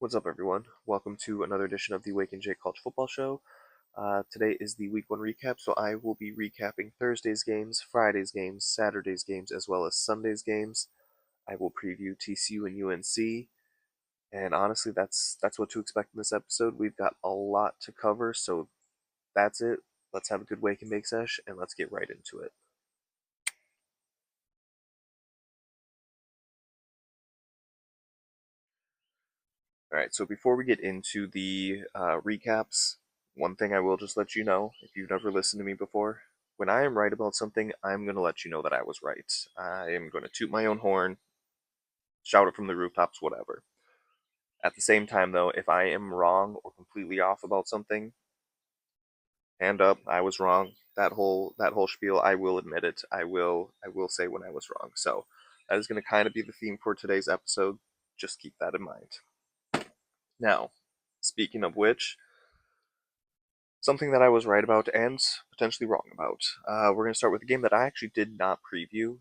What's up, everyone? Welcome to another edition of the Wake and Jake College Football Show. Today is the Week 1 recap, so I will be recapping Thursday's games, Friday's games, Saturday's games, as well as Sunday's games. I will preview TCU and UNC, and honestly, that's what to expect in this episode. We've got a lot to cover, so that's it. Let's have a good Wake and Bake sesh, and let's get right into it. All right, so before we get into the recaps, one thing I will just let you know, if you've never listened to me before, when I am right about something, I'm going to let you know that I was right. I am going to toot my own horn, shout it from the rooftops, whatever. At the same time, though, if I am wrong or completely off about something, hand up, I was wrong. That whole spiel, I will admit it. I will say when I was wrong. So that is going to kind of be the theme for today's episode. Just keep that in mind. Now, speaking of which, something that I was right about and potentially wrong about. We're going to start with a game that I actually did not preview.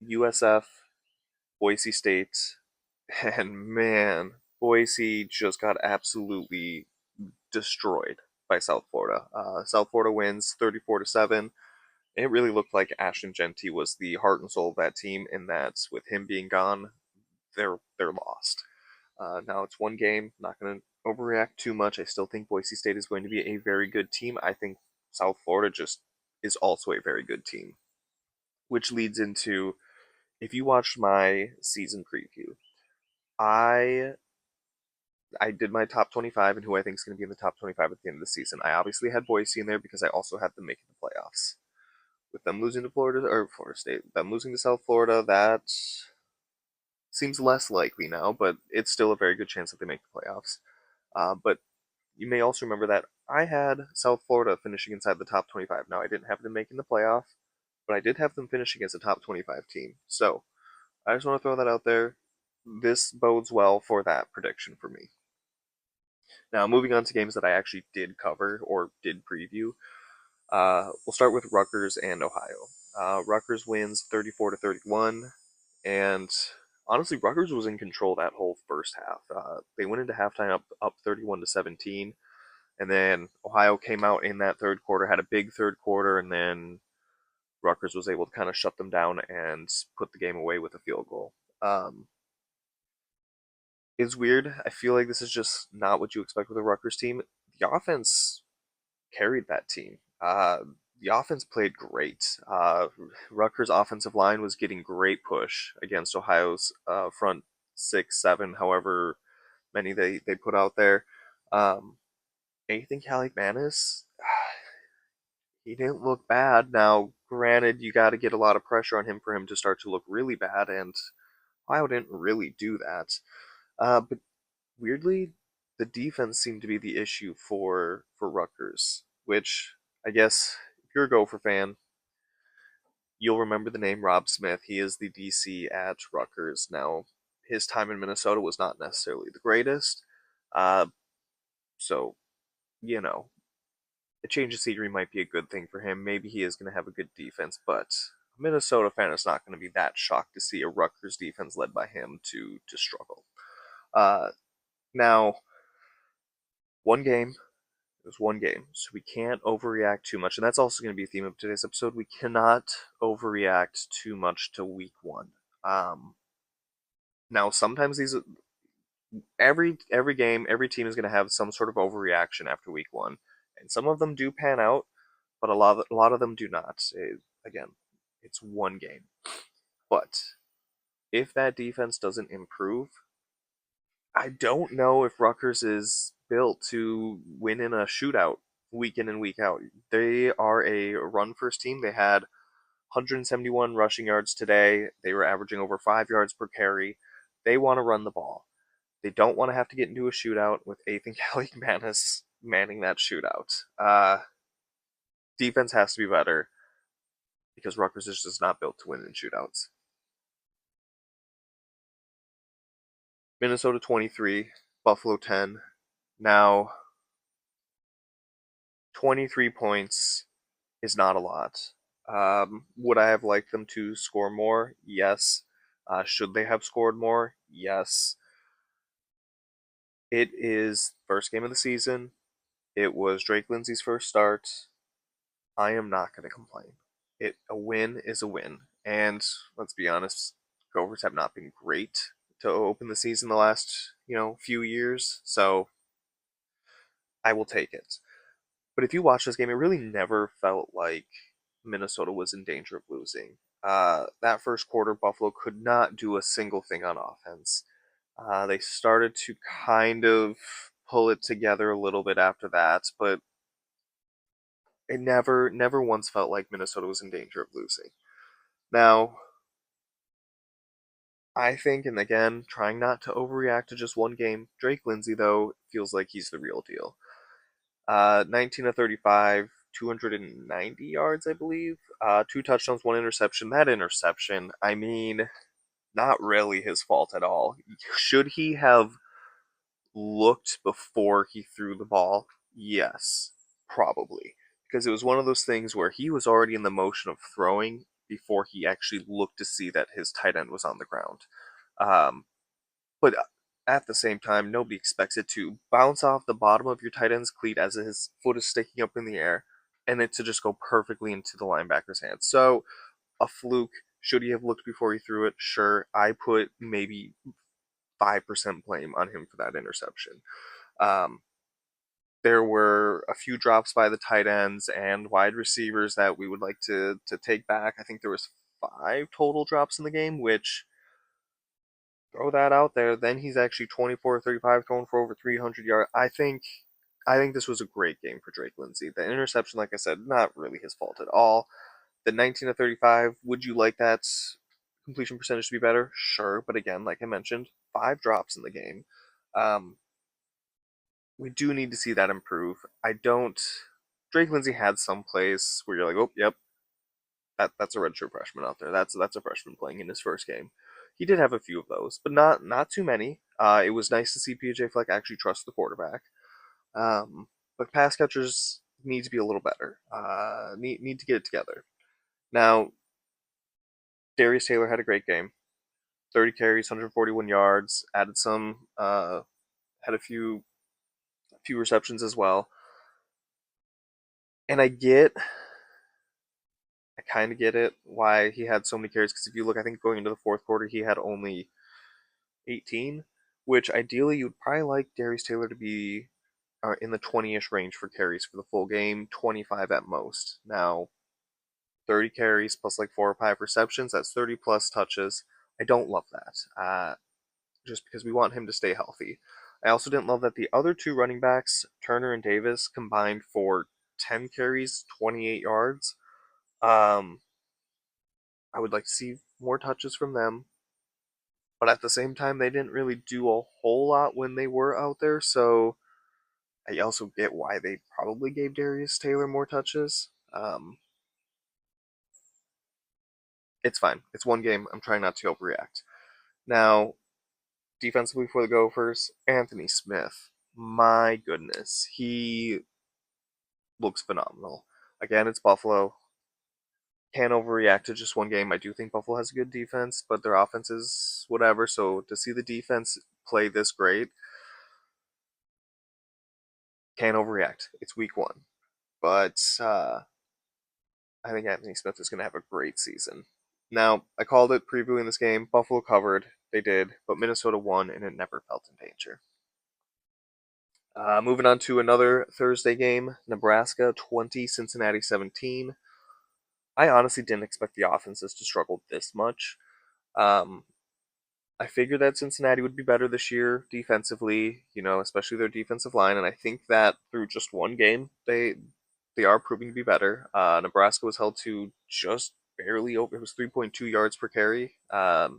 USF, Boise State, and man, Boise just got absolutely destroyed by South Florida. South Florida wins 34-7. It really looked like Ashton Genty was the heart and soul of that team, and that with him being gone, they're lost. Now it's one game. Not going to overreact too much. I still think Boise State is going to be a very good team. I think South Florida just is also a very good team, which leads into if you watched my season preview, I I did my top 25 and who I think is going to be in the top 25 at the end of the season. I obviously had Boise in there because I also had them making the playoffs. With them losing to Florida State, them losing to South Florida, that seems less likely now, but it's still a very good chance that they make the playoffs. But you may also remember that I had South Florida finishing inside the top 25. Now, I didn't have them making the playoff, but I did have them finishing as a top 25 team. So, I just want to throw that out there. This bodes well for that prediction for me. Now, moving on to games that I actually did cover or did preview. We'll start with Rutgers and Ohio. Rutgers wins 34 to 31, and honestly, Rutgers was in control that whole first half. They went into halftime up 31 to 17, and then Ohio came out in that third quarter, had a big third quarter, and then Rutgers was able to kind of shut them down and put the game away with a field goal. It's weird. I feel like this is just not what you expect with a Rutgers team. The offense carried that team. The offense played great. Rutgers' offensive line was getting great push against Ohio's front six, seven, however many they put out there. Um, Nathan Kaliakmanis, he didn't look bad. Now, granted, you got to get a lot of pressure on him for him to start to look really bad, and Ohio didn't really do that. But weirdly, the defense seemed to be the issue for Rutgers, which I guess if you're a Gopher fan, you'll remember the name Rob Smith. He is the DC at Rutgers. Now, his time in Minnesota was not necessarily the greatest, uh, so you know a change of scenery might be a good thing for him. Maybe he is going to have a good defense, but a Minnesota fan is not going to be that shocked to see a Rutgers defense led by him to struggle. Uh, Now, one game it was one game, so we can't overreact too much, and that's also going to be a theme of today's episode. We cannot overreact too much to week one. Um, Now, sometimes these every game, every team is going to have some sort of overreaction after week one, and some of them do pan out, but a lot of them do not. Again, it's one game, but if that defense doesn't improve, I don't know if Rutgers is built to win in a shootout week in and week out. They are a run first team. They had 171 rushing yards today. They were averaging over 5 yards per carry. They want to run the ball. They don't want to have to get into a shootout with Ethan Kaliakmanis manning that shootout. Defense has to be better because Rutgers is just not built to win in shootouts. Minnesota 23, Buffalo 10. Now, 23 points is not a lot. Would I have liked them to score more? Yes. Should they have scored more? Yes. It is first game of the season. It was Drake Lindsay's first start. I am not going to complain. A win is a win, and let's be honest, Gophers have not been great to open the season the last few years. So I will take it. But if you watch this game, it really never felt like Minnesota was in danger of losing. That first quarter, Buffalo could not do a single thing on offense. They started to kind of pull it together a little bit after that, but it never once felt like Minnesota was in danger of losing. Now, I think, and again, trying not to overreact to just one game, Drake Lindsay, though, feels like he's the real deal. 19 to 35, 290 yards, I believe. Two touchdowns, one interception. That interception, I mean, not really his fault at all. Should he have looked before he threw the ball? Yes, probably. Because it was one of those things where he was already in the motion of throwing before he actually looked to see that his tight end was on the ground. Um, but at the same time, nobody expects it to bounce off the bottom of your tight end's cleat as his foot is sticking up in the air, and it to just go perfectly into the linebacker's hands. So a fluke. Should he have looked before he threw it? Sure. I put maybe 5% blame on him for that interception. Um, there were a few drops by the tight ends and wide receivers that we would like to take back. I think there was five total drops in the game, which throw that out there. Then he's actually 24-35, throwing for over 300 yards. I think this was a great game for Drake Lindsay. The interception, like I said, not really his fault at all. The 19 to 35, would you like that completion percentage to be better? Sure, but again, like I mentioned, five drops in the game. Um, we do need to see that improve. I don't. Drake Lindsay had some plays where you're like, oh, yep, that's a redshirt freshman out there. That's a freshman playing in his first game. He did have a few of those, but not too many. It was nice to see PJ Fleck actually trust the quarterback. But pass catchers need to be a little better. Need to get it together. Now, Darius Taylor had a great game. 30 carries, 141 yards. Added some. Had a few receptions as well. And I kind of get it why he had so many carries. Because if you look, I think going into the fourth quarter, he had only 18, which ideally you'd probably like Darius Taylor to be in the 20-ish range for carries for the full game, 25 at most. Now, 30 carries plus like 4 or 5 receptions, that's 30 plus touches. I don't love that, just because we want him to stay healthy. I also didn't love that the other two running backs, Turner and Davis, combined for 10 carries, 28 yards. Um, I would like to see more touches from them, but at the same time, they didn't really do a whole lot when they were out there, so I also get why they probably gave Darius Taylor more touches. It's fine. It's one game. I'm trying not to overreact. Now, defensively for the Gophers, Anthony Smith. My goodness, he looks phenomenal. Again, it's Buffalo. Can't overreact to just one game. I do think Buffalo has a good defense, but their offense is whatever. So to see the defense play this great, can't overreact. It's week one. But I think Anthony Smith is going to have a great season. Now, I called it previewing this game. Buffalo covered. They did, but Minnesota won, and it never felt in danger. Moving on to another Thursday game, Nebraska 20, Cincinnati 17. I honestly didn't expect the offenses to struggle this much. Um, I figured that Cincinnati would be better this year defensively, especially their defensive line, and I think that through just one game, they are proving to be better. Nebraska was held to just barely over. It was 3.2 yards per carry.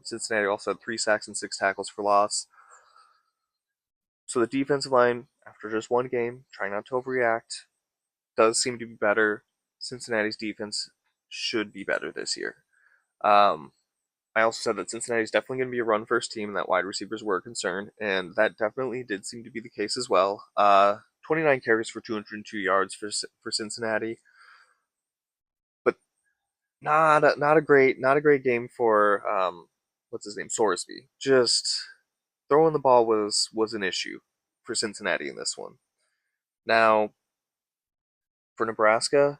Cincinnati also had 3 sacks and 6 tackles for loss. So the defensive line, after just one game, trying not to overreact, does seem to be better. Cincinnati's defense should be better this year. Um, I also said that Cincinnati is definitely going to be a run first team and that wide receivers were a concern, and that definitely did seem to be the case as well. 29 carries for 202 yards for Cincinnati, but not a great game for what's his name, Sorsby. Just throwing the ball was an issue. for Cincinnati in this one. Now, for Nebraska,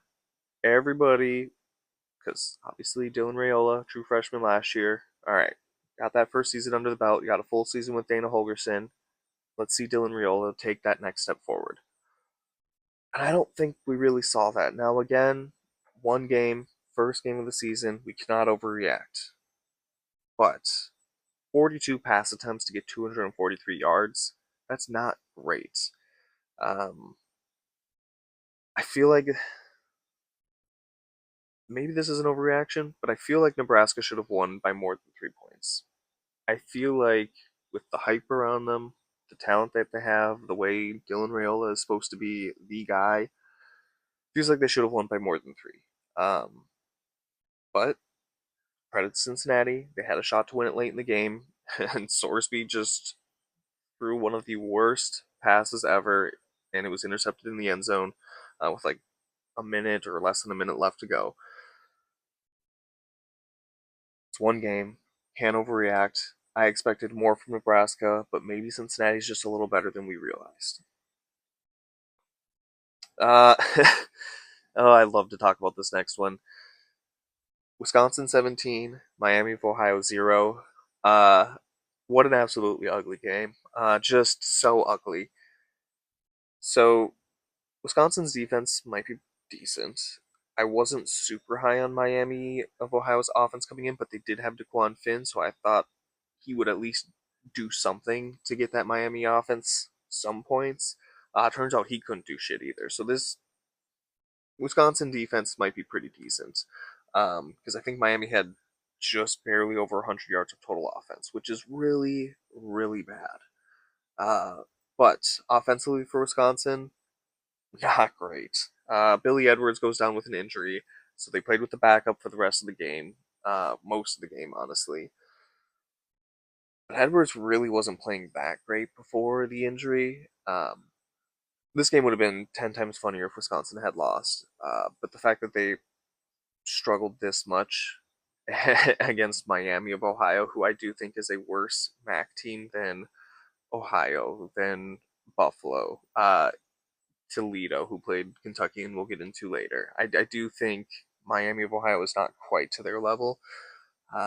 everybody, because obviously Dylan Raiola, true freshman last year. All right, got that first season under the belt. You got a full season with Dana Holgerson. Let's see Dylan Raiola take that next step forward. And I don't think we really saw that. Now, again, one game, first game of the season, we cannot overreact. But 42 pass attempts to get 243 yards, that's not great. Um, I feel like maybe this is an overreaction, but I feel like Nebraska should have won by more than 3 points. I feel like with the hype around them, the talent that they have, the way Dylan Raiola is supposed to be the guy, feels like they should have won by more than three. But credit to Cincinnati, they had a shot to win it late in the game, and Sorsby just threw one of the worst passes ever, and it was intercepted in the end zone with like a minute or less than a minute left to go. It's one game. Can't overreact. I expected more from Nebraska, but maybe Cincinnati's just a little better than we realized. Uh, oh, I love to talk about this next one. Wisconsin 17, Miami of Ohio 0. Uh, what an absolutely ugly game. Just so ugly. So, Wisconsin's defense might be decent. I wasn't super high on Miami of Ohio's offense coming in, but they did have DeQuan Finn, so I thought he would at least do something to get that Miami offense some points. Turns out he couldn't do shit either. So this Wisconsin defense might be pretty decent because I think Miami had just barely over 100 yards of total offense, which is really, really bad. But offensively for Wisconsin, not great. Billy Edwards goes down with an injury, so they played with the backup for the rest of the game, most of the game, honestly. But Edwards really wasn't playing that great before the injury. This game would have been 10 times funnier if Wisconsin had lost. But the fact that they struggled this much against Miami of Ohio, who I do think is a worse MAC team than Ohio, than Buffalo, Toledo, who played Kentucky, and we'll get into later. I do think Miami of Ohio is not quite to their level.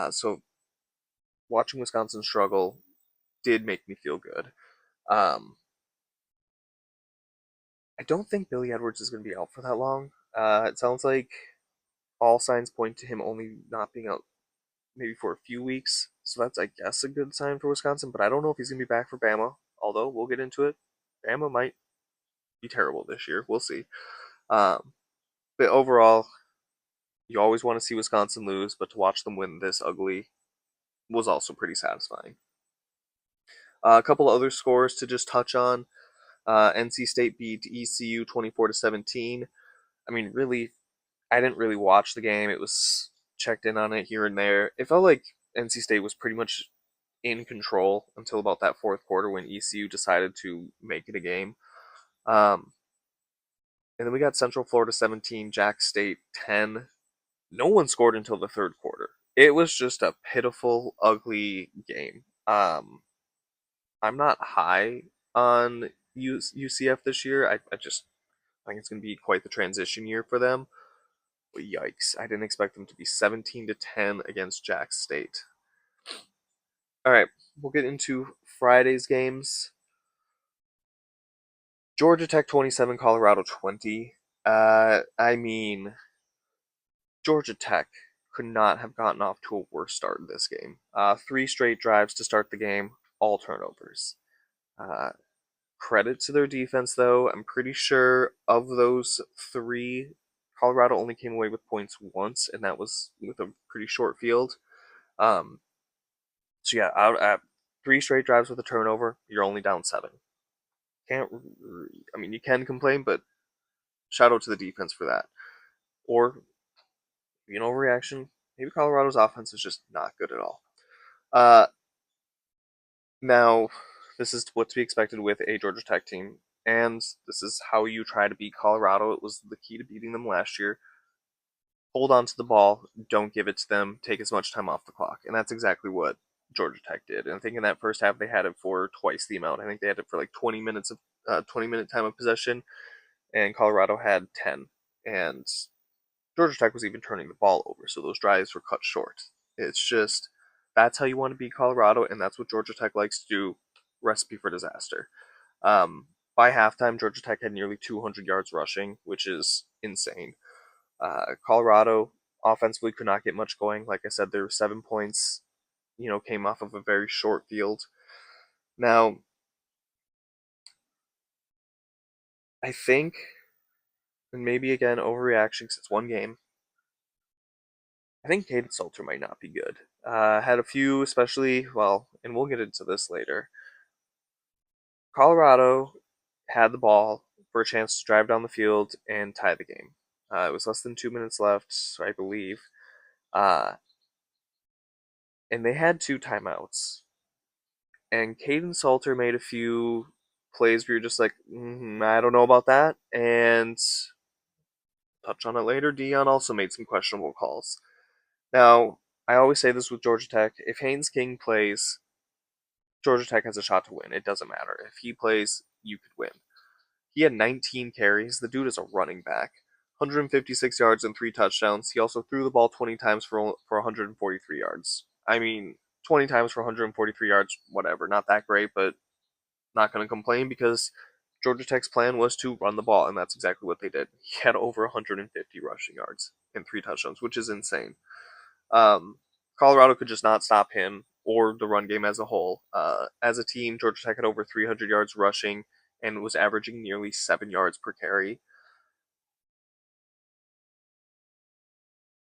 So watching Wisconsin struggle did make me feel good. Um, I don't think Billy Edwards is going to be out for that long. It sounds like all signs point to him only not being out maybe for a few weeks. So that's, I guess, a good sign for Wisconsin. But I don't know if he's going to be back for Bama. Although we'll get into it. Bama might be terrible this year. We'll see. Um, but overall, you always want to see Wisconsin lose, but to watch them win this ugly was also pretty satisfying. A couple other scores to just touch on. NC State beat ECU 24 to 17. I mean, really, I didn't really watch the game. It was checked in on it here and there. It felt like NC State was pretty much in control until about that fourth quarter when ECU decided to make it a game. Um, and then we got Central Florida 17, Jack State 10. No one scored until the third quarter. It was just a pitiful, ugly game. I'm not high on UCF this year. I just think it's going to be quite the transition year for them. But yikes, I didn't expect them to be 17 to 10 against Jack State. All right, we'll get into Friday's games. Georgia Tech 27, Colorado 20. I mean, Georgia Tech could not have gotten off to a worse start in this game. Three straight drives to start the game, all turnovers. Uh, Credit to their defense, though. I'm pretty sure of those three, Colorado only came away with points once, and that was with a pretty short field. Um, so yeah, out at three straight drives with a turnover, you're only down seven. Can't, I mean, you can complain, but shout out to the defense for that. Or, overreaction. Maybe Colorado's offense is just not good at all. Uh, Now, this is what to be expected with a Georgia Tech team, and this is how you try to beat Colorado. It was the key to beating them last year. Hold on to the ball, don't give it to them, take as much time off the clock, and that's exactly what Georgia Tech did. And I think in that first half they had it for twice the amount. I think they had it for like 20-minute time of possession, and Colorado had 10. And Georgia Tech was even turning the ball over, so those drives were cut short. It's just that's how you want to beat Colorado, and that's what Georgia Tech likes to do. Recipe for disaster. Um, by halftime, Georgia Tech had nearly 200 yards rushing, which is insane. Colorado offensively could not get much going. Like I said, there were 7 points. Came off of a very short field. Now, I think, and maybe again overreaction because it's one game. I think Caden Salter might not be good. Had a few, especially and we'll get into this later. Colorado had the ball for a chance to drive down the field and tie the game. It was less than 2 minutes left, I believe, uh, and they had two timeouts. And Caden Salter made a few plays where you're just like, I don't know about that. And touch on it later. Dion also made some questionable calls. Now, I always say this with Georgia Tech: if Haynes King plays, Georgia Tech has a shot to win. It doesn't matter if he plays; you could win. He had 19 carries. The dude is a running back. 156 yards and three touchdowns. He also threw the ball 20 times for 143 yards. I mean, 20 times for 143 yards, whatever. Not that great, but not going to complain because Georgia Tech's plan was to run the ball, and that's exactly what they did. He had over 150 rushing yards and three touchdowns, which is insane. Um, Colorado could just not stop him or the run game as a whole. As a team, Georgia Tech had over 300 yards rushing and was averaging nearly 7 yards per carry.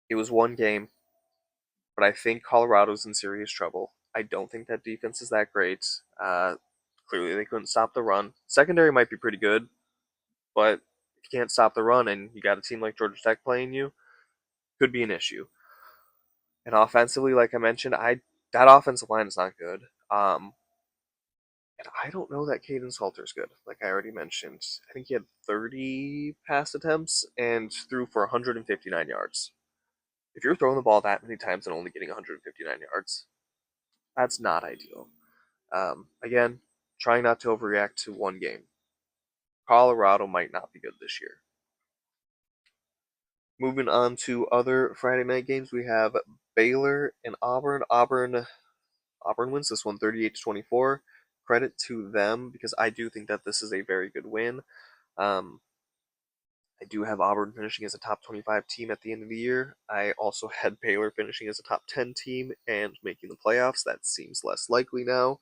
It was one game, but I think Colorado's in serious trouble. I don't think that defense is that great. Clearly, they couldn't stop the run. Secondary might be pretty good, but if you can't stop the run and you got a team like Georgia Tech playing you, could be an issue. And offensively, like I mentioned, that offensive line is not good. And I don't know that Caden Salter's good. Like I already mentioned, I think he had 30 pass attempts and threw for 159 yards. If you're throwing the ball that many times and only getting 159 yards, that's not ideal. Again, trying not to overreact to one game. Colorado might not be good this year. Moving on to other Friday night games, we have Baylor and Auburn. Auburn wins this one 38-24. Credit to them because I do think that this is a very good win. Um, I do have Auburn finishing as a top 25 team at the end of the year. I also had Baylor finishing as a top 10 team and making the playoffs. That seems less likely now.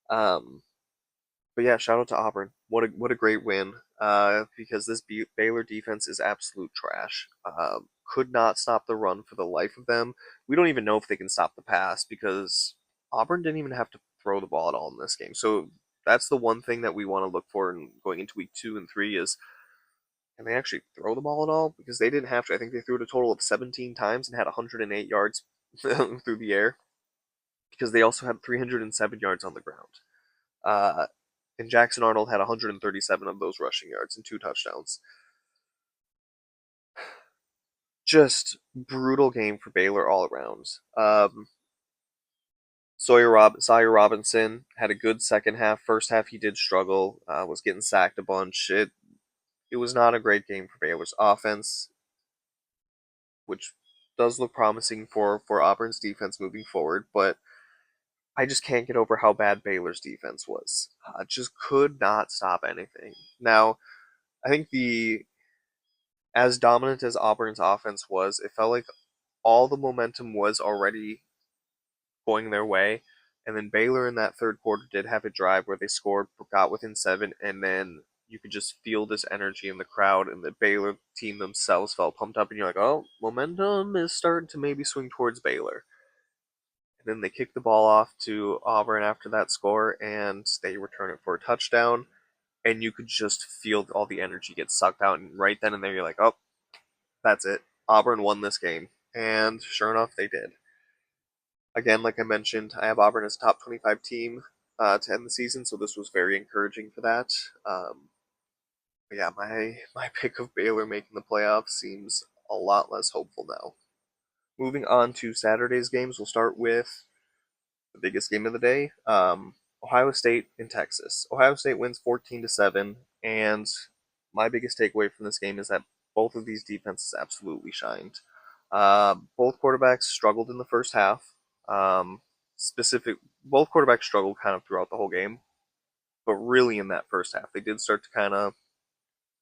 Um, but yeah, shout out to Auburn. What a great win. Because this Baylor defense is absolute trash. Could not stop the run for the life of them. We don't even know if they can stop the pass because Auburn didn't even have to throw the ball at all in this game. So that's the one thing that we want to look for in going into week 2 and 3 is can they actually throw the ball at all? Because they didn't have to. I think they threw it a total of 17 times and had 108 yards through the air. Because they also had 307 yards on the ground. Uh, and Jackson Arnold had 137 of those rushing yards and two touchdowns. Just brutal game for Baylor all around. Sawyer Robinson had a good second half. First half he did struggle. Was getting sacked a bunch. It was not a great game for Baylor's offense, which does look promising for Auburn's defense moving forward. But I just can't get over how bad Baylor's defense was. Just could not stop anything. Now, I think the as dominant as Auburn's offense was, it felt like all the momentum was already going their way. And then Baylor in that third quarter did have a drive where they scored, got within 7, and then you could just feel this energy in the crowd, and the Baylor team themselves felt pumped up, and you're like, oh, momentum is starting to maybe swing towards Baylor. And then they kick the ball off to Auburn after that score, and they return it for a touchdown, and you could just feel all the energy get sucked out, and right then and there you're like, oh, that's it. Auburn won this game. And sure enough, they did. Again, like I mentioned, I have Auburn as a top 25 team to end the season, so this was very encouraging for that. But yeah, my pick of Baylor making the playoffs seems a lot less hopeful now. Moving on to Saturday's games, we'll start with the biggest game of the day. Ohio State and Texas. Ohio State wins 14-7, and my biggest takeaway from this game is that both of these defenses absolutely shined. Both quarterbacks struggled in the first half. Um, specific, both quarterbacks struggled kind of throughout the whole game, but really in that first half, they did start to kind of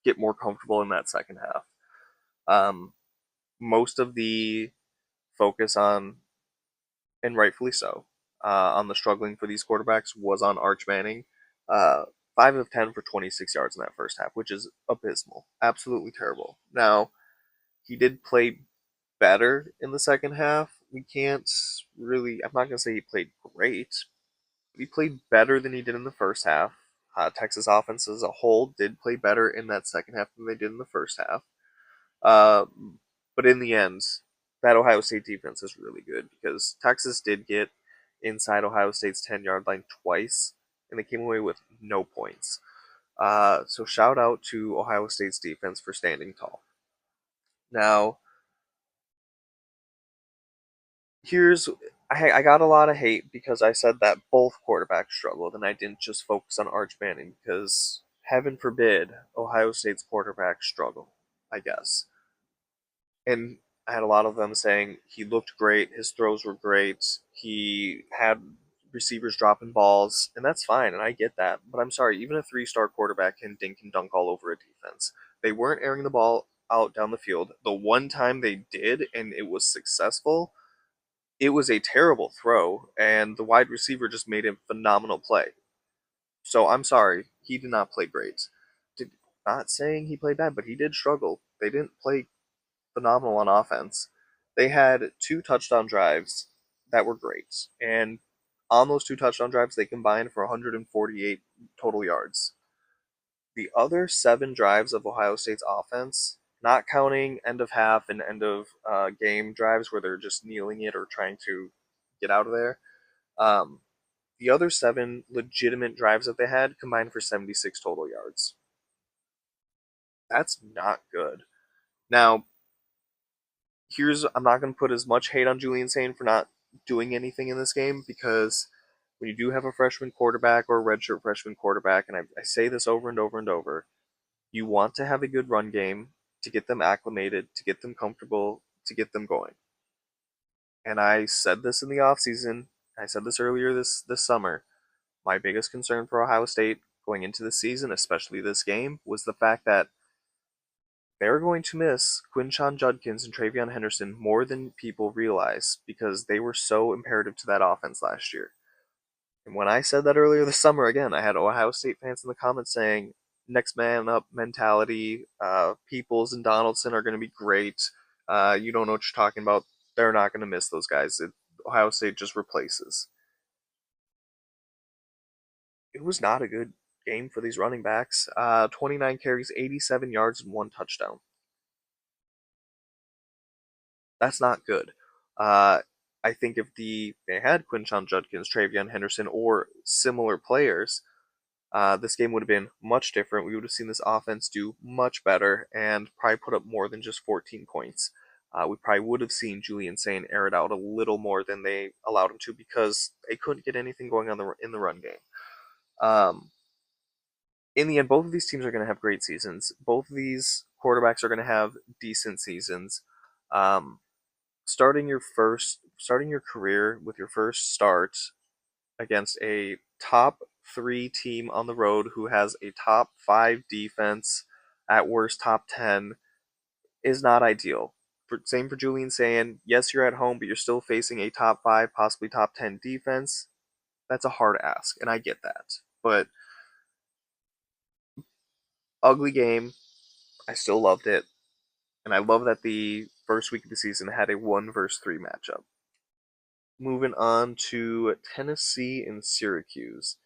get more comfortable in that second half. Um, most of the focus on, and rightfully so, on the struggling for these quarterbacks was on Arch Manning. Uh, 5 of 10 for 26 yards in that first half, which is abysmal, absolutely terrible. Now he did play better in the second half. We can't really. I'm not gonna say he played great, but he played better than he did in the first half. Texas offense as a whole did play better in that second half than they did in the first half. Uh, but in the end, that Ohio State defense is really good because Texas did get inside Ohio State's 10-yard line twice, and they came away with no points. So shout out to Ohio State's defense for standing tall. Now, here's I got a lot of hate because I said that both quarterbacks struggled, and I didn't just focus on Arch Manning because heaven forbid Ohio State's quarterback struggle. I guess. And I had a lot of them saying he looked great, his throws were great, he had receivers dropping balls, and that's fine, and I get that. But I'm sorry, even a three-star quarterback can dink and dunk all over a defense. They weren't airing the ball out down the field. The one time they did, and it was successful, it was a terrible throw, and the wide receiver just made a phenomenal play. So I'm sorry, he did not play great. Did, not saying he played bad, but he did struggle. They didn't play phenomenal on offense. They had two touchdown drives that were great. And on those two touchdown drives, they combined for 148 total yards. The other seven drives of Ohio State's offense, not counting end of half and end of game drives where they're just kneeling it or trying to get out of there, um, the other seven legitimate drives that they had combined for 76 total yards. That's not good. Now, here's I'm not going to put as much hate on Julian Sane for not doing anything in this game because when you do have a freshman quarterback or a redshirt freshman quarterback, and I say this over and over and over, you want to have a good run game to get them acclimated, to get them comfortable, to get them going. And I said this in the offseason. I said this earlier this summer. My biggest concern for Ohio State going into the season, especially this game, was the fact that they're going to miss Quinshon Judkins and Travion Henderson more than people realize because they were so imperative to that offense last year. And when I said that earlier this summer, again, I had Ohio State fans in the comments saying, next man up mentality, Peoples and Donaldson are going to be great. You don't know what you're talking about. They're not going to miss those guys. Ohio State just replaces. It was not a good game for these running backs. 29 carries, 87 yards, and one touchdown. That's not good. Uh, I think if they had Quinshon Judkins, Travion Henderson, or similar players, this game would have been much different. We would have seen this offense do much better and probably put up more than just 14 points. We probably would have seen Julian Sane air it out a little more than they allowed him to because they couldn't get anything going on in the run game. Um, in the end, both of these teams are going to have great seasons. Both of these quarterbacks are going to have decent seasons. Um, starting your career with your first start against a top three team on the road who has a top five defense, at worst top 10, is not ideal. Same for Julian saying, yes, you're at home, but you're still facing a top five, possibly top 10 defense. That's a hard ask, and I get that. But ugly game. I still loved it. And I love that the first week of the season had a 1 versus 3 matchup. Moving on to Tennessee and Syracuse.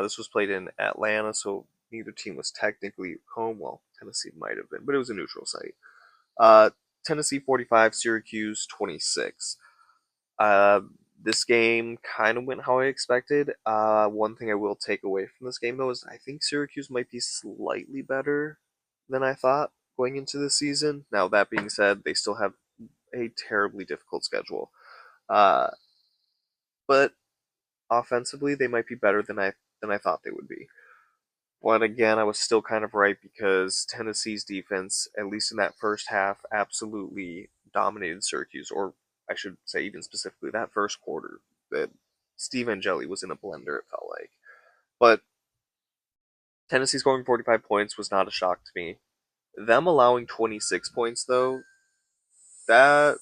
This was played in Atlanta, so neither team was technically home. Well, Tennessee might have been, but it was a neutral site. Uh, Tennessee 45, Syracuse 26. Uh, this game kind of went how I expected. One thing I will take away from this game, though, is I think Syracuse might be slightly better than I thought going into the season. Now, that being said, they still have a terribly difficult schedule. Uh, but offensively they might be better than I thought they would be. But again, I was still kind of right because Tennessee's defense, at least in that first half, absolutely dominated Syracuse, or I should say, even specifically that first quarter. That Steve Angeli was in a blender. It felt like, but Tennessee scoring 45 points was not a shock to me. Them allowing 26 points, though, that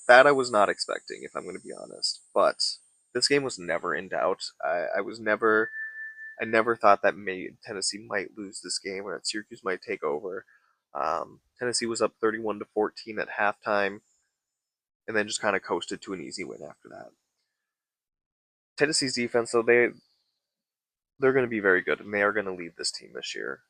that I was not expecting, if I'm going to be honest. But this game was never in doubt. I never thought that Tennessee might lose this game or that Syracuse might take over. Tennessee was up 31-14 at halftime, and then just kind of coasted to an easy win after that. Tennessee's defense, though, they're going to be very good, and they are going to lead this team this year.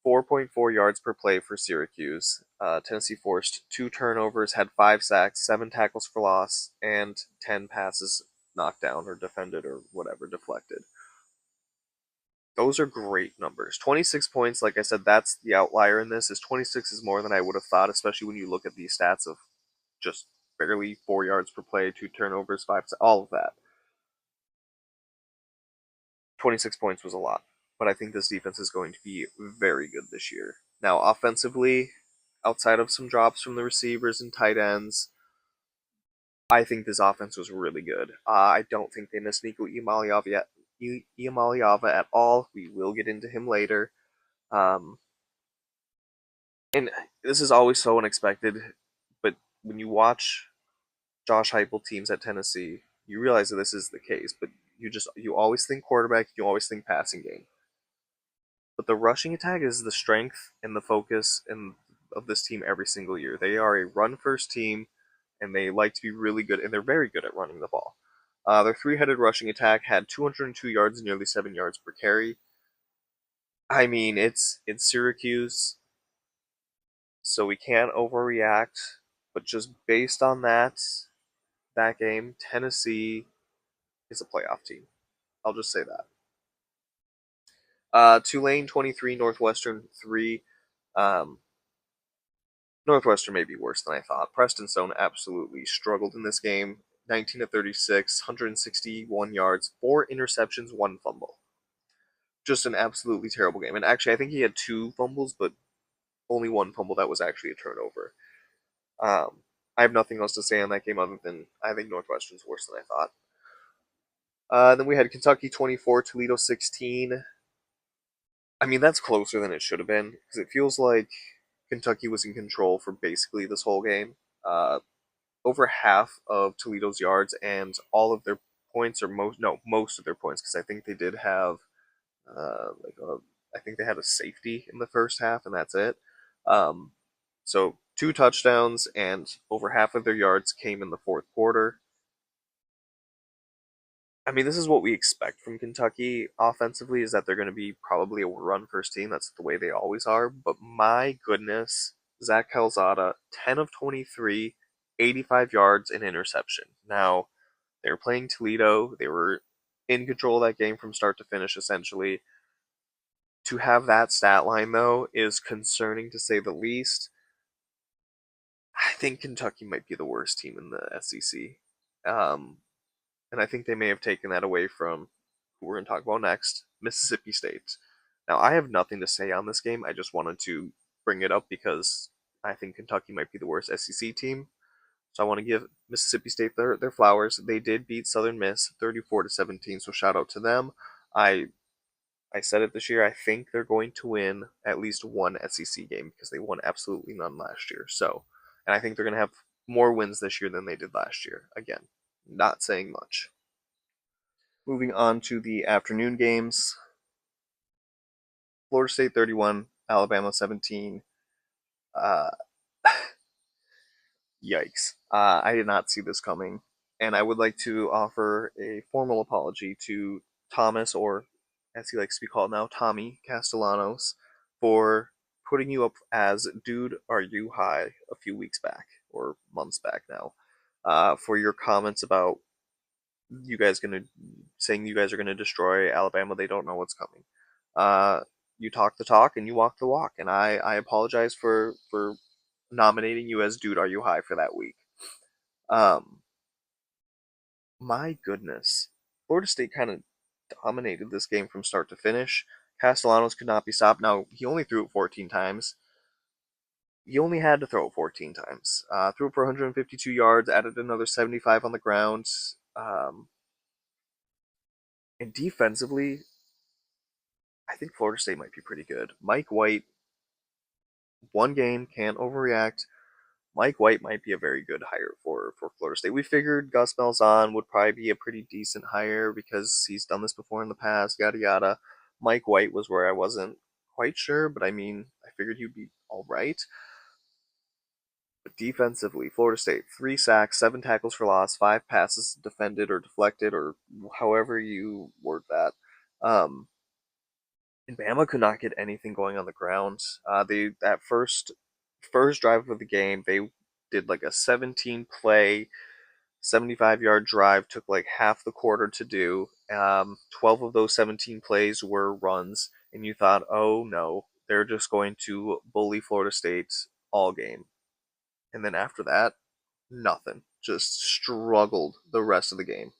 4.4 yards per play for Syracuse. Tennessee forced 2 turnovers, had 5 sacks, 7 tackles for loss, and 10 passes knocked down or defended or whatever, deflected. Those are great numbers. 26 points, like I said, that's the outlier in this. Is 26 is more than I would have thought, especially when you look at these stats of just barely 4 yards per play, 2 turnovers, all of that. 26 points was a lot, but I think this defense is going to be very good this year. Now, offensively, outside of some drops from the receivers and tight ends, I think this offense was really good. I don't think they missed Nico Iamaliava at all. We will get into him later. Um, and this is always so unexpected, but when you watch Josh Heupel teams at Tennessee, you realize that this is the case. But you always think quarterback, you always think passing game. But the rushing attack is the strength and the focus of this team every single year. They are a run first team, and they like to be really good, and they're very good at running the ball. Their three-headed rushing attack had 202 yards and nearly 7 yards per carry. I mean, it's Syracuse, so we can't overreact. But just based on that game, Tennessee is a playoff team. I'll just say that. Tulane 23, Northwestern 3. Um, Northwestern may be worse than I thought. Preston Stone absolutely struggled in this game. 19 to 36, 161 yards, 4 interceptions, 1 fumble. Just an absolutely terrible game. And actually, I think he had 2 fumbles, but only 1 fumble that was actually a turnover. I have nothing else to say on that game other than I think Northwestern's worse than I thought. Then we had Kentucky 24, Toledo 16. I mean, that's closer than it should have been because it feels like Kentucky was in control for basically this whole game. Over half of Toledo's yards and all of their points, or most of their points, because I think they did have I think they had a safety in the first half, and that's it. Um, so 2 touchdowns and over half of their yards came in the fourth quarter. I mean, this is what we expect from Kentucky offensively is that they're going to be probably a run first team. That's the way they always are. But my goodness, Zach Calzada, 10 of 23, 85 yards and interception. Now, they were playing Toledo. They were in control of that game from start to finish, essentially. To have that stat line, though, is concerning to say the least. I think Kentucky might be the worst team in the SEC. Um, and I think they may have taken that away from who we're going to talk about next, Mississippi State. Now, I have nothing to say on this game. I just wanted to bring it up because I think Kentucky might be the worst SEC team. So I want to give Mississippi State their flowers. They did beat Southern Miss 34-17, so shout out to them. I I said it this year. I think they're going to win at least one SEC game because they won absolutely none last year. So, and I think they're going to have more wins this year than they did last year. Again, not saying much. Moving on to the afternoon games. Florida State 31, Alabama 17. Uh, Yikes. I did not see this coming. And I would like to offer a formal apology to Thomas, or as he likes to be called now, Tommy Castellanos, for putting you up as Dude Are You High a few weeks back, or months back now, for your comments about you guys gonna saying you guys are gonna destroy Alabama. They don't know what's coming. Uh, you talk the talk and you walk the walk, and I apologize for nominating you as Dude Are You High for that week. Um, my goodness. Florida State kind of dominated this game from start to finish. Castellanos could not be stopped. Now, he only threw it 14 times. He only had to throw it 14 times. Threw it for 152 yards, added another 75 on the ground. Um, and defensively, I think Florida State might be pretty good. Mike White, one game, can't overreact. Mike White might be a very good hire for Florida State. We figured Gus Malzahn would probably be a pretty decent hire because he's done this before in the past, yada yada. Mike White was where I wasn't quite sure, but I mean, I figured he'd be all right. But defensively, Florida State, 3 sacks, 7 tackles for loss, 5 passes defended or deflected, or however you word that. Um, and Bama could not get anything going on the ground. They that first drive of the game, they did like a 17 play, 75-yard drive. Took like half the quarter to do. 12 of those 17 plays were runs, and you thought, oh no, they're just going to bully Florida State all game. And then after that, nothing. Just struggled the rest of the game.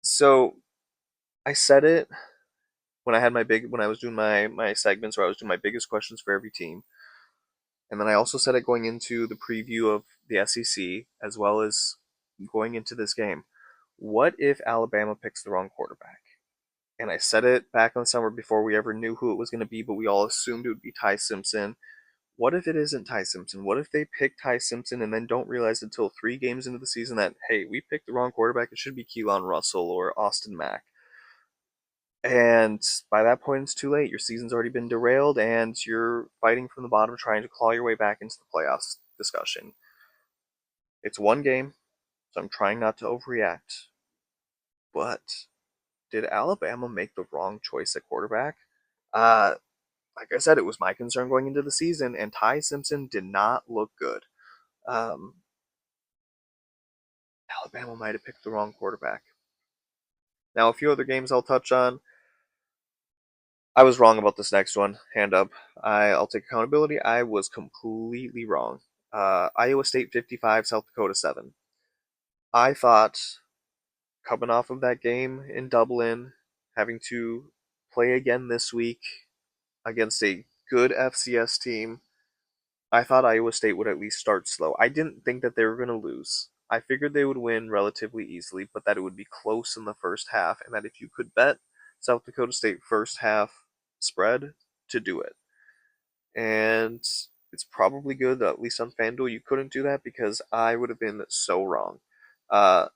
So I said it when I was doing my segments where I was doing my biggest questions for every team. And then I also said it going into the preview of the SEC as well as going into this game. What if Alabama picks the wrong quarterback? And I said it back in the summer before we ever knew who it was going to be, but we all assumed it would be Ty Simpson. What if it isn't Ty Simpson? What if they pick Ty Simpson and then don't realize until 3 games into the season that, hey, we picked the wrong quarterback? It should be Keelan Russell or Austin Mack. And by that point, it's too late. Your season's already been derailed, and you're fighting from the bottom, trying to claw your way back into the playoffs discussion. It's one game, so I'm trying not to overreact. But did Alabama make the wrong choice at quarterback? Uh, like I said, it was my concern going into the season, and Ty Simpson did not look good. Um, Alabama might have picked the wrong quarterback. Now, a few other games I'll touch on. I was wrong about this next one. Hand up. I'll take accountability. I was completely wrong. Iowa State 55, South Dakota 7. I thought coming off of that game in Dublin, having to play again this week against a good FCS team, I thought Iowa State would at least start slow. I didn't think that they were going to lose. I figured they would win relatively easily, but that it would be close in the first half, and that if you could bet South Dakota State first half spread, to do it. And it's probably good that at least on FanDuel you couldn't do that because I would have been so wrong. Uh,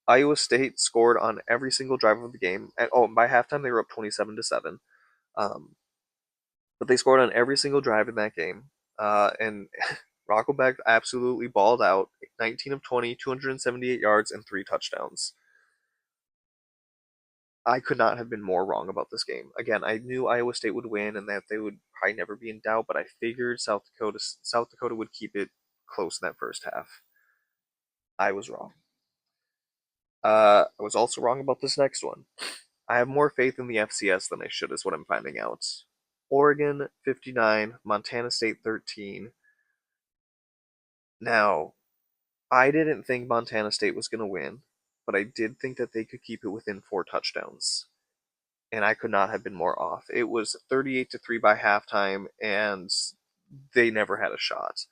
Iowa State scored on every single drive of the game. And, by halftime they were up 27-7. Um, but they scored on every single drive in that game. And Rockelbeck absolutely balled out. 19 of 20, 278 yards, and 3 touchdowns. I could not have been more wrong about this game. Again, I knew Iowa State would win and that they would probably never be in doubt, but I figured South Dakota would keep it close in that first half. I was wrong. I was also wrong about this next one. I have more faith in the FCS than I should, is what I'm finding out. Oregon 59, Montana State 13. Now, I didn't think Montana State was going to win, but I did think that they could keep it within 4 touchdowns. And I could not have been more off. It was 38-3 by halftime, and they never had a shot.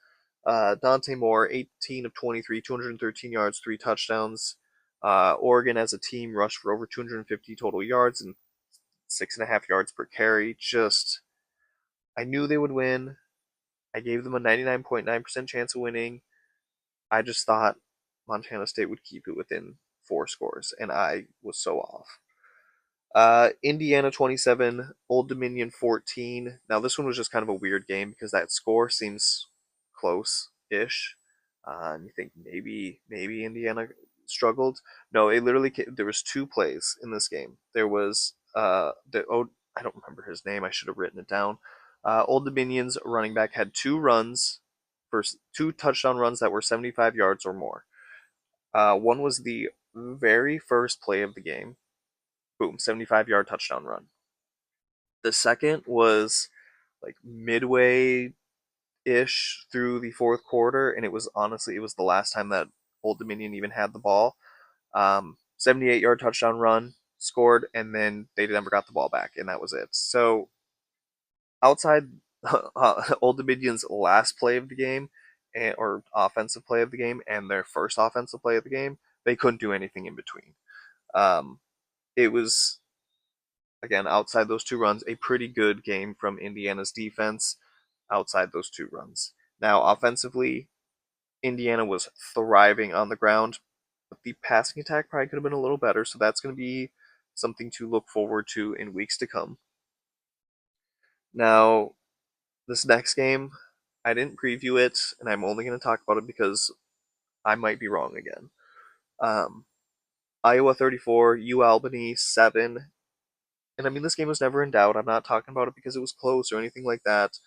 Dante Moore, 18 of 23, 213 yards, 3 touchdowns. Oregon as a team rushed for over 250 total yards and 6.5 yards per carry. Just, I knew they would win. I gave them a 99.9% chance of winning. I just thought Montana State would keep it within 4 scores, and I was so off. Indiana 27, Old Dominion 14. Now this one was just kind of a weird game because that score seems close-ish. And you think maybe Indiana struggled. No, it literally there was 2 plays in this game. There was I don't remember his name. I should have written it down. Old Dominion's running back had 2 runs for 2 touchdown runs that were 75 yards or more. One was the very first play of the game. Boom, 75-yard touchdown run. The second was like midway ish through the fourth quarter, and it was the last time that Old Dominion even had the ball. 78-yard touchdown run scored, and then they never got the ball back, and that was it. So outside Old Dominion's last play of the game, or offensive play of the game, and their first offensive play of the game, they couldn't do anything in between. Um, it was, again, outside those two runs, a pretty good game from Indiana's defense outside those two runs. Now, offensively, Indiana was thriving on the ground, but the passing attack probably could have been a little better, so that's going to be something to look forward to in weeks to come. Now, this next game, I didn't preview it, and I'm only going to talk about it because I might be wrong again. Um, Iowa 34, U Albany 7. And I mean, this game was never in doubt. I'm not talking about it because it was close or anything like that.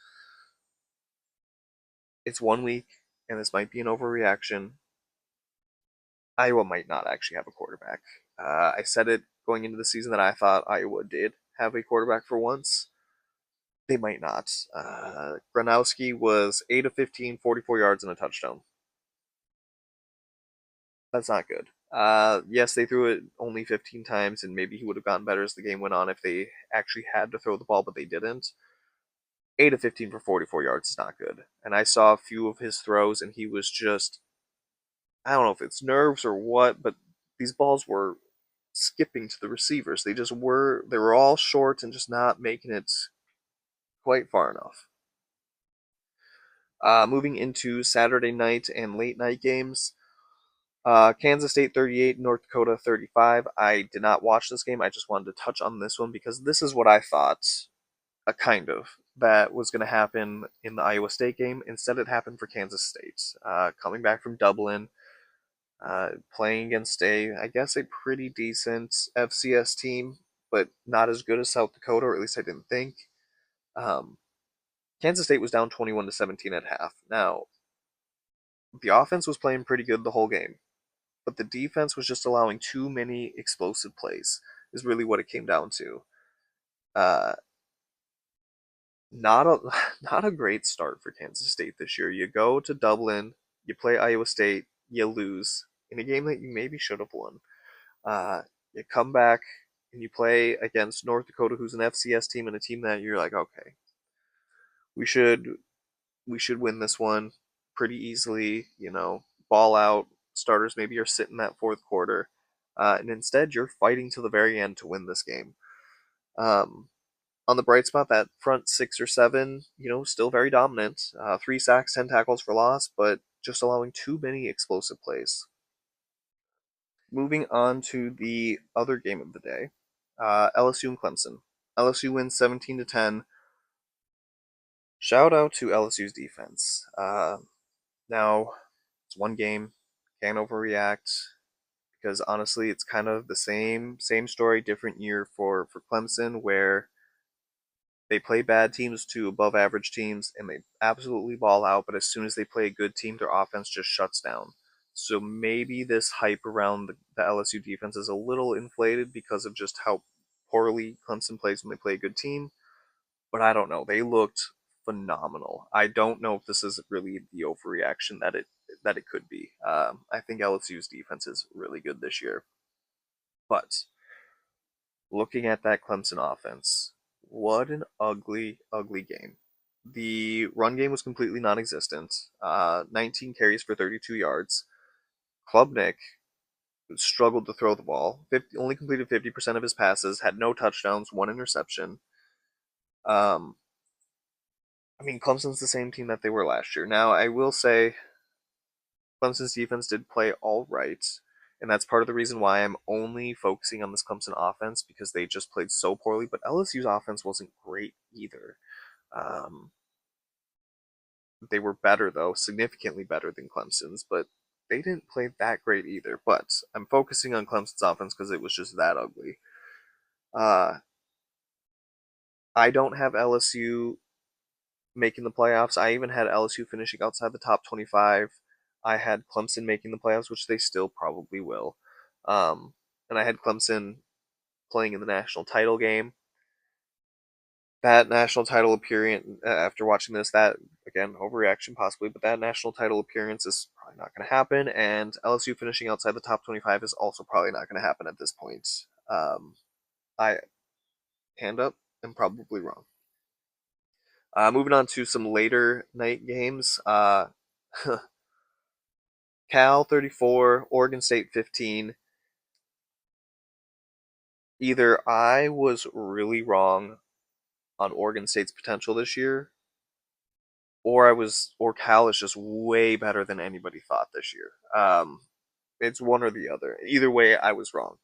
It's 1 week, and this might be an overreaction. Iowa might not actually have a quarterback. I said it going into the season that I thought Iowa did have a quarterback for once. They might not. Gronowski was 8 of 15, 44 yards and a touchdown. That's not good. Yes, they threw it only 15 times, and maybe he would have gotten better as the game went on if they actually had to throw the ball, but they didn't. 8 of 15 for 44 yards is not good. And I saw a few of his throws, and he was just, I don't know if it's nerves or what, but these balls were skipping to the receivers. They were all short and just not making it quite far enough. Moving into Saturday night and late night games, Kansas State 38, North Dakota 35. I did not watch this game. I just wanted to touch on this one because this is what I thought, a kind of, that was going to happen in the Iowa State game. Instead, it happened for Kansas State. Coming back from Dublin, playing against I guess, a pretty decent FCS team, but not as good as South Dakota, or at least I didn't think. Um, Kansas State was down 21 to 17 at half. Now, the offense was playing pretty good the whole game, but the defense was just allowing too many explosive plays, is really what it came down to. Uh, not a not a great start for Kansas State this year. You go to Dublin, you play Iowa State, you lose in a game that you maybe should have won. You come back and you play against North Dakota, who's an FCS team and a team that you're like, okay, we should we should win this one pretty easily. Ball out. Starters maybe are sitting that fourth quarter, and instead you're fighting to the very end to win this game. Um, on the bright spot, that front six or seven, still very dominant. 3 sacks, 10 tackles for loss, but just allowing too many explosive plays. Moving on to the other game of the day, LSU and Clemson. LSU wins 17-10. Shout out to LSU's defense. Now, it's one game, can't overreact because honestly, it's kind of the same story, different year for Clemson, where they play bad teams to above average teams and they absolutely ball out, but as soon as they play a good team, their offense just shuts down. So maybe this hype around the LSU defense is a little inflated because of just how poorly Clemson plays when they play a good team. But I don't know. They looked phenomenal. I don't know if this is really the overreaction that it could be. I think LSU's defense is really good this year. But looking at that Clemson offense, what an ugly, ugly game. The run game was completely non existent. 19 carries for 32 yards. Klubnik struggled to throw the ball. Only completed 50% of his passes, had no touchdowns, one interception. Um, I mean, Clemson's the same team that they were last year. Now, I will say Clemson's defense did play all right, and that's part of the reason why I'm only focusing on this Clemson offense because they just played so poorly. But LSU's offense wasn't great either. Um, they were better though, significantly better than Clemson's, but they didn't play that great either. But I'm focusing on Clemson's offense because it was just that ugly. Uh, I don't have LSU making the playoffs. I even had LSU finishing outside the top 25. I had Clemson making the playoffs, which they still probably will. And I had Clemson playing in the national title game. That national title appearance, after watching this, that again overreaction possibly, but that national title appearance is probably not going to happen, and LSU finishing outside the top 25 is also probably not going to happen at this point. I hand up, am probably wrong. Moving on to some later night games. Cal 34, Oregon State 15. Either I was really wrong on Oregon State's potential this year, or Cal is just way better than anybody thought this year. It's one or the other. Either way, I was wrong.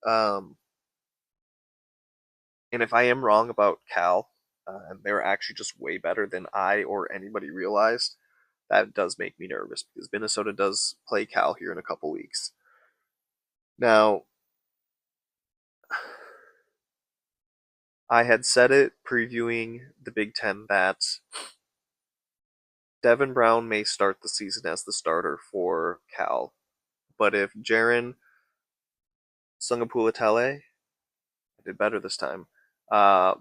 Um, and if I am wrong about Cal, and they're actually just way better than I or anybody realized, that does make me nervous because Minnesota does play Cal here in a couple weeks. Now, I had said it previewing the Big Ten that Devin Brown may start the season as the starter for Cal, but if Jaron Sungapulatele, I did better this time, uh,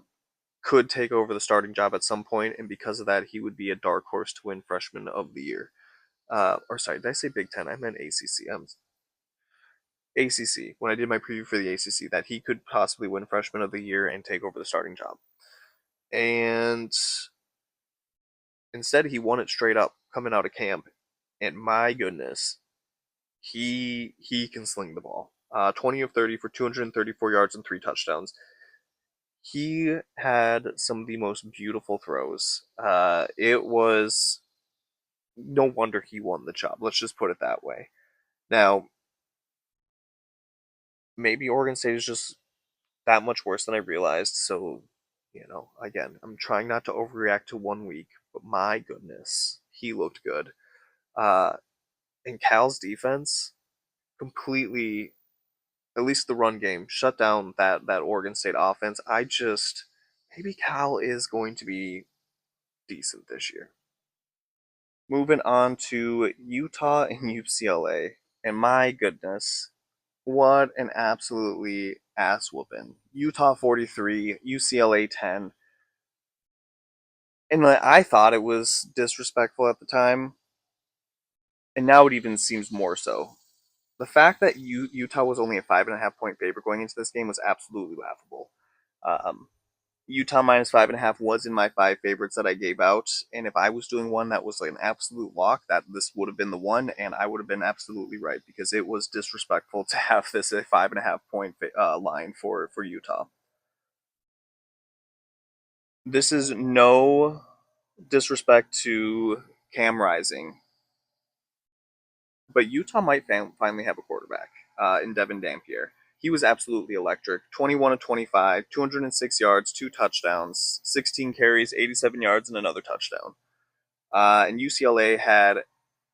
could take over the starting job at some point, and because of that, he would be a dark horse to win Freshman of the Year. Or sorry, did I say Big Ten? I meant ACC. ACC. When I did my preview for the ACC, that he could possibly win Freshman of the Year and take over the starting job. And instead, he won it straight up coming out of camp. And my goodness, he can sling the ball. 20 of 30 for 234 yards and 3 touchdowns. He had some of the most beautiful throws. It was no wonder he won the job. Let's just put it that way. Now, maybe Oregon State is just that much worse than I realized. So, again, I'm trying not to overreact to 1 week, but my goodness, he looked good. Uh, and Cal's defense completely, at least the run game, shut down that Oregon State offense. Maybe Cal is going to be decent this year. Moving on to Utah and UCLA. And my goodness, what an absolutely ass whooping. Utah 43, UCLA 10. And I thought it was disrespectful at the time, and now it even seems more so. The fact that Utah was only a 5.5 point favorite going into this game was absolutely laughable. Um, Utah minus 5.5 was in my 5 favorites that I gave out, and if I was doing one that was like an absolute lock, that this would have been the one, and I would have been absolutely right because it was disrespectful to have this a 5.5 point line for Utah. This is no disrespect to Cam Rising, but Utah might finally have a quarterback in Devin Dampier. He was absolutely electric. 21 of 25, 206 yards, 2 touchdowns, 16 carries, 87 yards, and another touchdown. And UCLA had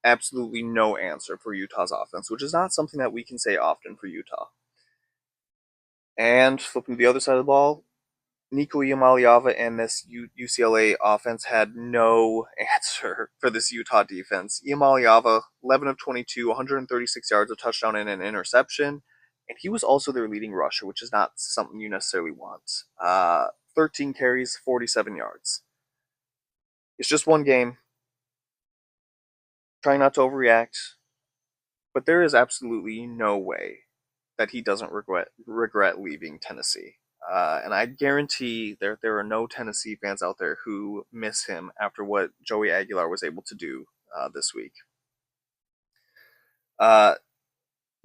absolutely no answer for Utah's offense, which is not something that we can say often for Utah. And flipping to the other side of the ball, Nico Iamaliava and this UCLA offense had no answer for this Utah defense. Iamaliava, 11 of 22, 136 yards, a touchdown, and an interception. And he was also their leading rusher, which is not something you necessarily want. 13 carries, 47 yards. It's just one game. Trying not to overreact. But there is absolutely no way that he doesn't regret leaving Tennessee. And I guarantee there are no Tennessee fans out there who miss him after what Joey Aguilar was able to do this week. Uh,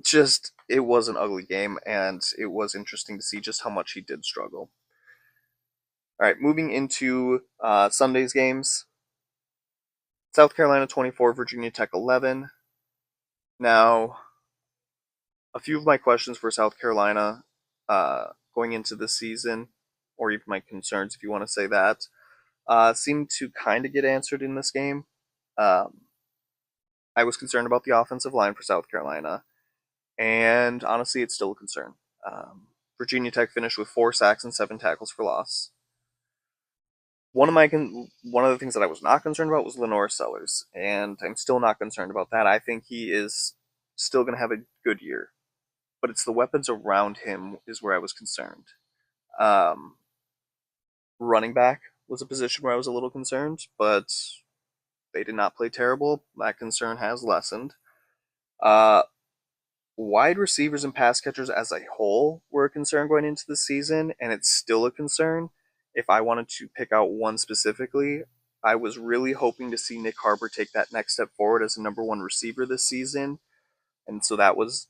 just it was an ugly game, and it was interesting to see just how much he did struggle. All right, moving into Sunday's games. South Carolina 24, Virginia Tech 11. Now, a few of my questions for South Carolina going into the season, or even my concerns, if you want to say that, seem to kind of get answered in this game. Um, I was concerned about the offensive line for South Carolina, and honestly, it's still a concern. Virginia Tech finished with 4 sacks and 7 tackles for loss. One of the things that I was not concerned about was Lenore Sellers, and I'm still not concerned about that. I think he is still going to have a good year, but it's the weapons around him is where I was concerned. Um, Running back was a position where I was a little concerned, but they did not play terrible. That concern has lessened. Uh, Wide receivers and pass catchers as a whole were a concern going into the season, and it's still a concern. If I wanted to pick out one specifically, I was really hoping to see Nick Harper take that next step forward as a number one receiver this season. And so that was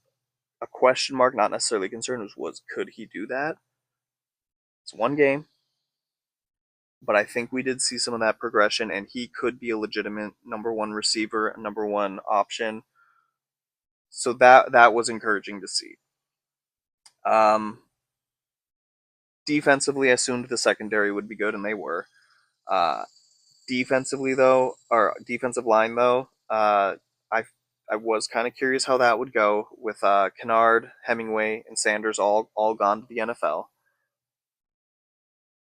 a question mark, not necessarily a concern, was could he do that? It's one game, but I think we did see some of that progression, and he could be a legitimate number one receiver, a number one option. So that was encouraging to see. Um, Defensively, I assumed the secondary would be good, and they were. Uh, Defensively, though, or defensive line, though, I I was kind of curious how that would go with Kennard, Hemingway, and Sanders all gone to the NFL.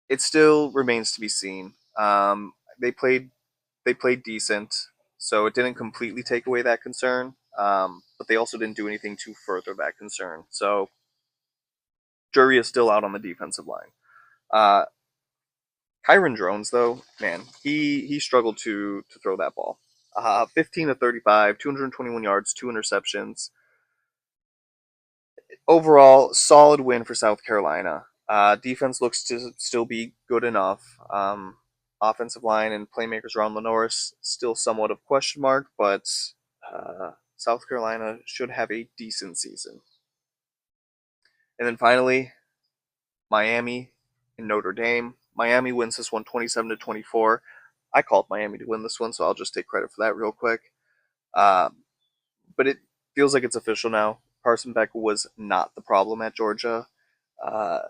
It still remains to be seen. They played decent, so it didn't completely take away that concern. But they also didn't do anything to further that concern. So jury is still out on the defensive line. Uh, Kyron Drones, though, man, he struggled to throw that ball. 15 to 35, 221 yards, two interceptions. Overall, solid win for South Carolina. Defense looks to still be good enough. Offensive line and playmakers around Lenoris still somewhat of question mark, but South Carolina should have a decent season. And then finally, Miami and Notre Dame. Miami wins this one 27 to 24. I called Miami to win this one, so I'll just take credit for that real quick. Um, but it feels like it's official now. Carson Beck was not the problem at Georgia, uh,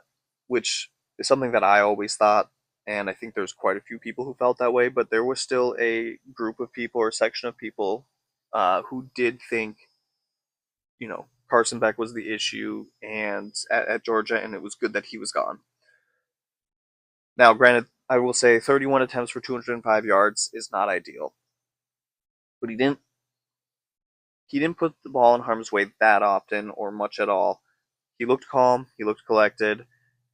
which is something that I always thought, and I think there's quite a few people who felt that way. But there was still a group of people or section of people who did think, Carson Beck was the issue, and at Georgia, and it was good that he was gone. Now, granted, I will say 31 attempts for 205 yards is not ideal, but he didn't put the ball in harm's way that often or much at all. He looked calm, he looked collected,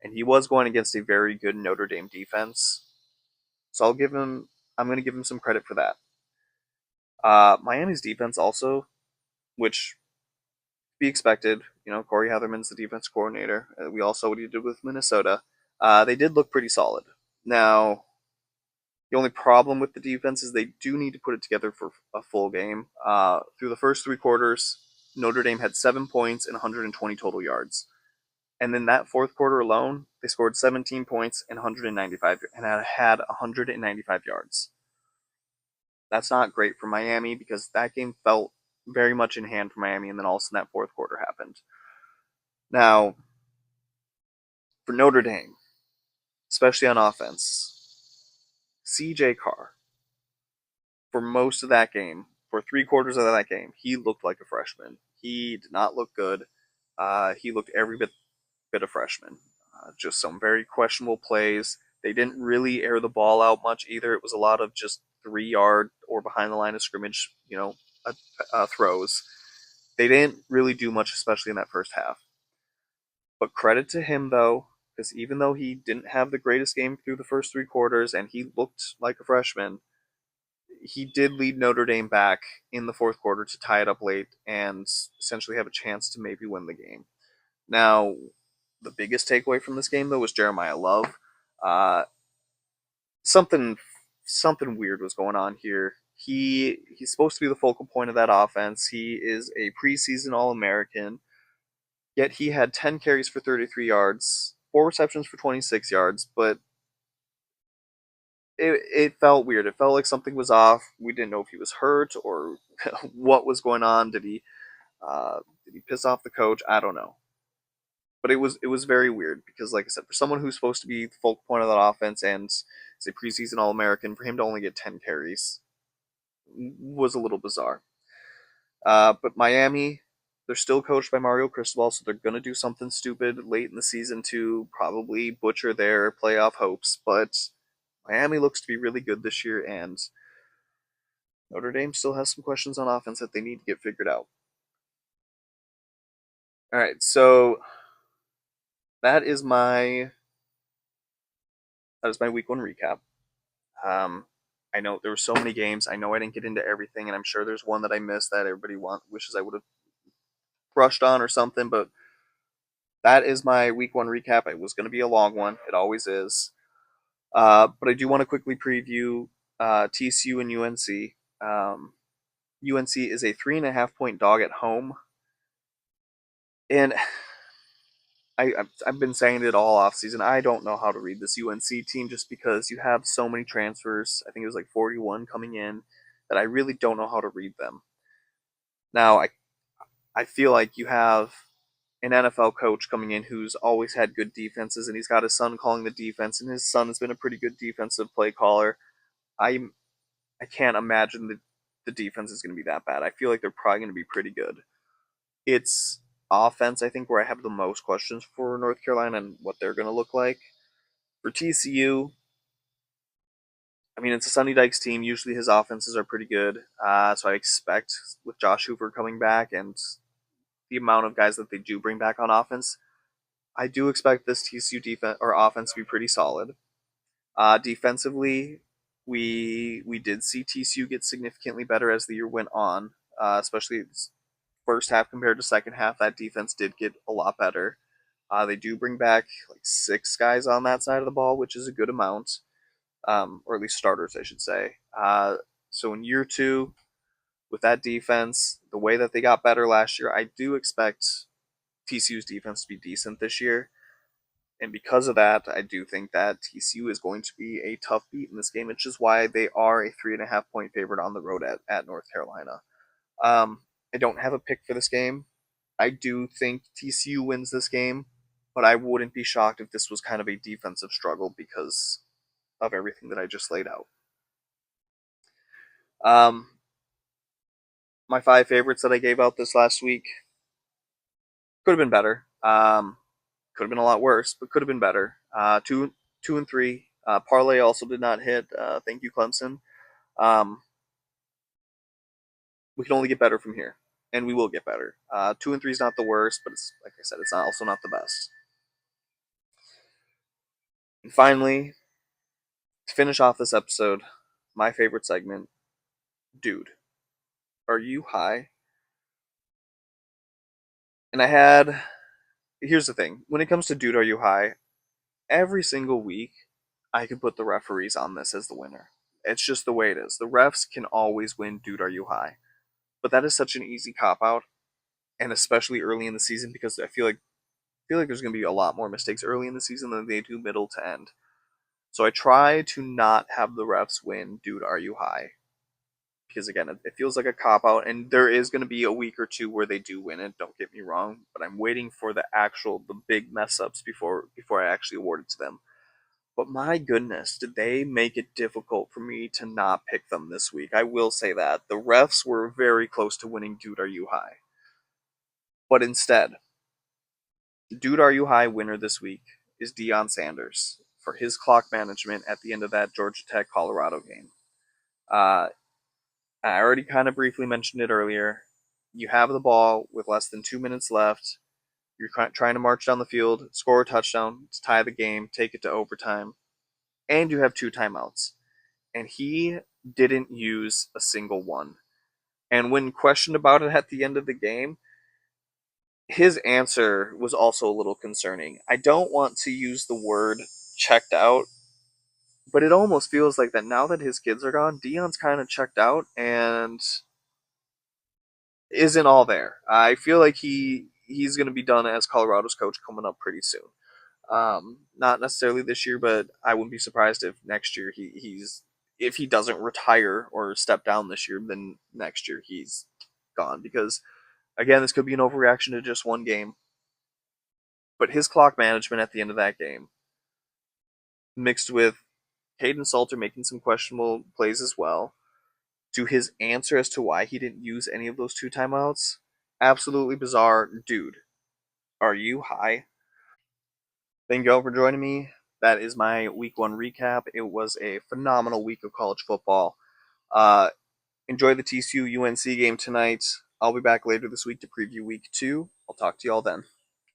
and he was going against a very good Notre Dame defense. So I'm going to give him some credit for that. Miami's defense also, which be expected, Corey Heatherman's the defense coordinator. We all saw what he did with Minnesota. They did look pretty solid. Now, the only problem with the defense is they do need to put it together for a full game. Through the first three quarters, Notre Dame had 7 points and 120 total yards. And then that fourth quarter alone, they scored 17 points and 195 and had 195 yards. That's not great for Miami because that game felt very much in hand for Miami, and then all of a sudden that fourth quarter happened. Now, for Notre Dame, especially on offense, CJ Carr, for most of that game, for three quarters of that game, he looked like a freshman. He did not look good. He looked every bit a freshman. Just some very questionable plays. They didn't really air the ball out much either. It was a lot of just 3 yard or behind the line of scrimmage, throws. They didn't really do much, especially in that first half. But credit to him, though, because even though he didn't have the greatest game through the first three quarters and he looked like a freshman, he did lead Notre Dame back in the fourth quarter to tie it up late and essentially have a chance to maybe win the game. Now, the biggest takeaway from this game, though, was Jeremiah Love. Uh, something something weird was going on here. He's supposed to be the focal point of that offense. He is a preseason All American. Yet he had 10 carries for 33 yards, four receptions for 26 yards, but it felt weird. It felt like something was off. We didn't know if he was hurt or what was going on. Did he piss off the coach? I don't know. But it was very weird because, like I said, for someone who's supposed to be the focal point of that offense and is a preseason All American, for him to only get 10 carries was a little bizarre. But Miami, they're still coached by Mario Cristobal, so they're going to do something stupid late in the season to probably butcher their playoff hopes. But Miami looks to be really good this year, and Notre Dame still has some questions on offense that they need to get figured out. All right, so that is That is my week one recap. Um, I know there were so many games. I know I didn't get into everything, and I'm sure there's one that I missed that everybody wishes I would have brushed on or something. But that is my week one recap. It was going to be a long one. It always is. But I do want to quickly preview TCU and UNC. UNC is a 3.5 point dog at home, and I've been saying it all off season. I don't know how to read this UNC team just because you have so many transfers. I think it was like 41 coming in that I really don't know how to read them. Now I feel like you have an NFL coach coming in who's always had good defenses, and he's got his son calling the defense, and his son has been a pretty good defensive play caller. I I can't imagine that the defense is going to be that bad. I feel like they're probably going to be pretty good. It's offense, I think, where I have the most questions for North Carolina and what they're going to look like. For TCU, I mean, it's a Sonny Dykes team. Usually his offenses are pretty good. So I expect with Josh Hoover coming back and the amount of guys that they do bring back on offense, I do expect this TCU defense or offense to be pretty solid. Defensively, we did see TCU get significantly better as the year went on, especially first half compared to second half. That defense did get a lot better. They do bring back like 6 guys on that side of the ball, which is a good amount, or at least starters, I should say. So in year two, with that defense, the way that they got better last year, I do expect TCU's defense to be decent this year. And because of that, I do think that TCU is going to be a tough beat in this game, which is why they are a 3.5 point favorite on the road at North Carolina. I don't have a pick for this game. I do think TCU wins this game, but I wouldn't be shocked if this was kind of a defensive struggle because of everything that I just laid out. Um, my 5 favorites that I gave out this last week could have been better. Could have been a lot worse, but could have been better. Two and three. Parlay also did not hit. Thank you, Clemson. Um, we can only get better from here, and we will get better. 2 and 3 is not the worst, but it's like I said, it's not, also not the best. And finally, to finish off this episode, my favorite segment, dude, are you high? And here's the thing: when it comes to dude, are you high? Every single week, I can put the referees on this as the winner. It's just the way it is. The refs can always win, dude, are you high? But that is such an easy cop out, and especially early in the season because I feel like there's going to be a lot more mistakes early in the season than they do middle to end. So I try to not have the refs win, dude, are you high? Because again, it feels like a cop out, and there is going to be a week or two where they do win it. Don't get me wrong, but I'm waiting for the big mess ups before I actually award it to them. But my goodness, did they make it difficult for me to not pick them this week? I will say that the refs were very close to winning, dude, are you high? But instead, dude, are you high winner this week is Deion Sanders for his clock management at the end of that Georgia Tech Colorado game. Uh, I already kind of briefly mentioned it earlier. You have the ball with less than 2 minutes left. You're trying to march down the field, score a touchdown to tie the game, take it to overtime, and you have 2 timeouts. And he didn't use a single one. And when questioned about it at the end of the game, his answer was also a little concerning. I don't want to use the word checked out, but it almost feels like that now that his kids are gone, Dion's kind of checked out and isn't all there. I feel like he's going to be done as Colorado's coach coming up pretty soon. Not necessarily this year, but I wouldn't be surprised if next year he's if he doesn't retire or step down this year, then next year he's gone because again, this could be an overreaction to just one game. But his clock management at the end of that game, mixed with Caden Salter making some questionable plays as well, to his answer as to why he didn't use any of those 2 timeouts, absolutely bizarre. Dude, are you high? Thank you all for joining me. That is my week one recap. It was a phenomenal week of college football. Uh, enjoy the TCU UNC game tonight. I'll be back later this week to preview week two. I'll talk to you all then.